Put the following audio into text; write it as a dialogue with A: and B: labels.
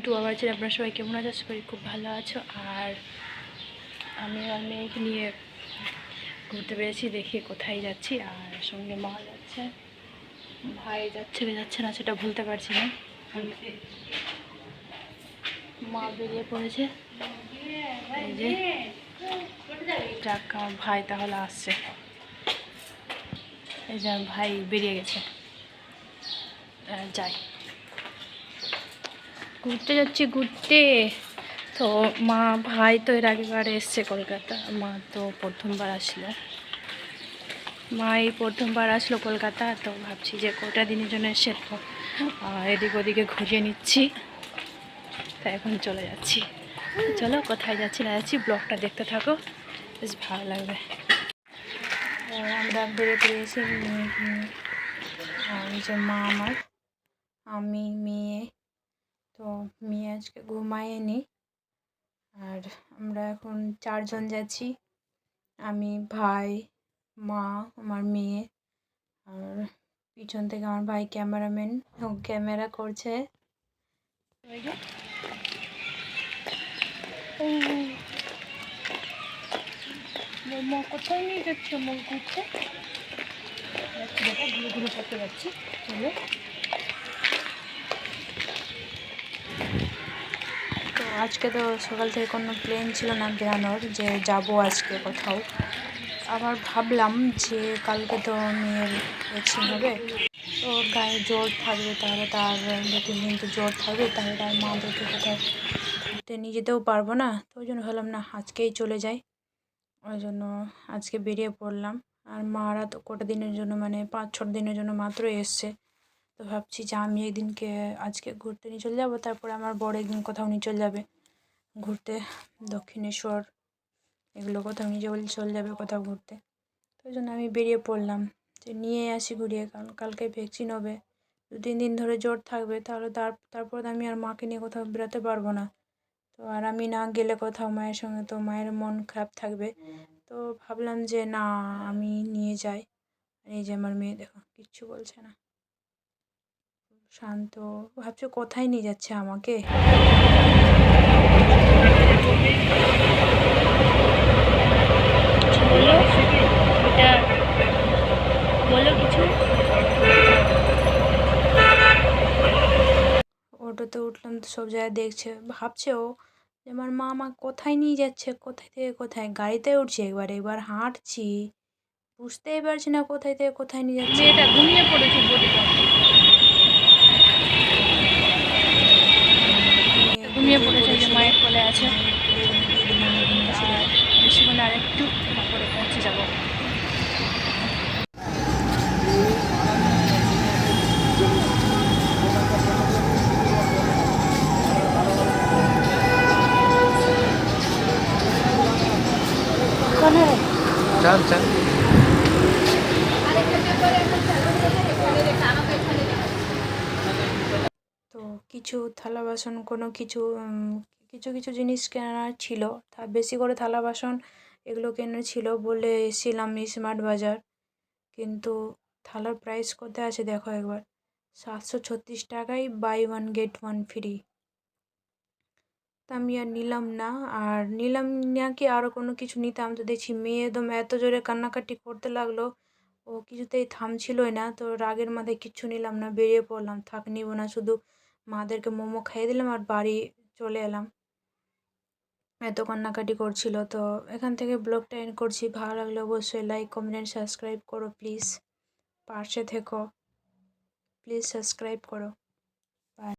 A: To our channel. আপনারা সবাই কেমন আছো? আশা করি খুব ভালো আছো। আর আমি আর মেয়েকে নিয়ে ঘুরতে পেরেছি, দেখি কোথায় যাচ্ছি। আর সঙ্গে মা যাচ্ছে, ভাই যাচ্ছে যাচ্ছে না সেটা বলতে পারছি না। মা বেরিয়ে পড়েছে, এই যে যাক আমার ভাই তাহলে আসছে। এই যে ভাই বেরিয়ে গেছে, যাই ঘুরতে যাচ্ছি ঘুরতে। তো মা ভাই তো এর আগেবার এসছে কলকাতা, মা তো প্রথমবার আসলো। মা এই প্রথমবার আসলো কলকাতা, তো ভাবছি যে কটা দিনের জন্য এসে তো এদিক ওদিকে ঘুরিয়ে নিচ্ছি। তাই এখন চলে যাচ্ছি। চলো কোথায় যাচ্ছি না যাচ্ছি ব্লগটা দেখতে থাকো, বেশ ভালো লাগবে। আমরা বেরিয়ে পড়েছি এই যে মা আমার, আমি, মেয়ে। তো মেয়ে আজকে ঘুমায়নি। আর আমরা এখন 4 জন যাচ্ছি, আমি, ভাই, মা, আমার মেয়ে। আর পিছন থেকে আমার ভাই ক্যামেরাম্যান, ও ক্যামেরা করছে। মা কোথায় নিয়ে যাচ্ছে? মা ঘুরতে ঘুরে ঘুরে করতে যাচ্ছি। চলো। তো আজকে তো সকাল থেকে কোনো প্ল্যান ছিল না বেরানোর, যে যাব আজকে কোথাও। আবার ভাবলাম যে কালকে তো মেয়ের ভ্যাকসিন হবে, তো গায়ে জ্বর থাকবে, তাহলে তার 2-3 দিন তো জ্বর থাকবে, তাহলে তার মাদেরকে কোথাও ঘুরতে নিয়ে যেতেও পারবো না। তো ওই জন্য ভাবলাম না আজকেই চলে যাই, ওই জন্য আজকে বেরিয়ে পড়লাম। আর মারা তো কটা দিনের জন্য, মানে 5-6 দিনের জন্য মাত্র এসছে। তো ভাবছি যে আমি একদিনকে আজকে ঘুরতে নিয়ে চলে যাবো, তারপরে আমার বড় একদিন কোথাও নিয়ে চলে যাবে ঘুরতে, দক্ষিণেশ্বর এগুলো কোথাও নিয়ে চলে যাবে কোথাও ঘুরতে। তো ওই জন্য আমি বেরিয়ে পড়লাম যে নিয়ে আসি ঘুরিয়ে, কারণ কালকে ভ্যাকসিন হবে, 2-3 দিন ধরে জ্বর থাকবে, তাহলে তারপর আমি আর মাকে নিয়ে কোথাও বেরোতে পারবো না। তো আর আমি না গেলে কোথাও মায়ের সঙ্গে, তো মায়ের মন খারাপ থাকবে। তো ভাবলাম যে না আমি নিয়ে যাই। এই যে আমার মেয়ে দেখো কিচ্ছু বলছে না, শান্ত। ভাবছো কোথায় নিয়ে যাচ্ছে আমাকে। বলো কিছু। অটোতে উঠলাম, তো সব জায়গায় দেখছে, ভাবছে ও যে আমার মা আমাকে কোথায় নিয়ে যাচ্ছে, কোথায় থেকে কোথায়। গাড়িতে উঠছি একবার হাঁটছি, বুঝতেই পারছি না কোথায় থেকে কোথায় নিয়ে যাচ্ছে। মেয়েটা ঘুমিয়ে পড়েছে, ঘুমিয়ে পড়েছে, যে মায়ের কোলে আছে। বেশিক্ষণ আর একটু তারপরে পৌঁছে যাবো। তো কিছু থালা বাসন, কোনো কিছু কিছু কিছু জিনিস কেনার ছিল, তা বেশি করে থালা বাসন এগুলো কেনার ছিল বলে এসেছিলাম স্মার্ট বাজার। কিন্তু থালার প্রাইস কত আছে দেখো একবার, 736 টাকায় বাই 1 গেট 1 ফ্রি। তা আমি আর নিলাম না। আর নিলাম না কি আরও কোনো কিছু নিতাম, তো দেখছি মেয়ে একদম এত জোরে কান্নাকাটি করতে লাগলো, ও কিছুতেই থামছিলই না। তো রাগের মাথায় কিচ্ছু নিলাম না, বেরিয়ে পড়লাম, থাক নিব না, শুধু মাদেরকে মোমো খাইয়ে দিলাম আর বাড়ি চলে এলাম। এত কান্নাকাটি করছিল। তো এখান থেকে ব্লগটা এন্ড করছি। ভালো লাগলে অবশ্যই লাইক, কমেন্ট, সাবস্ক্রাইব করো প্লিজ, পাশে থেকো, প্লিজ সাবস্ক্রাইব করো।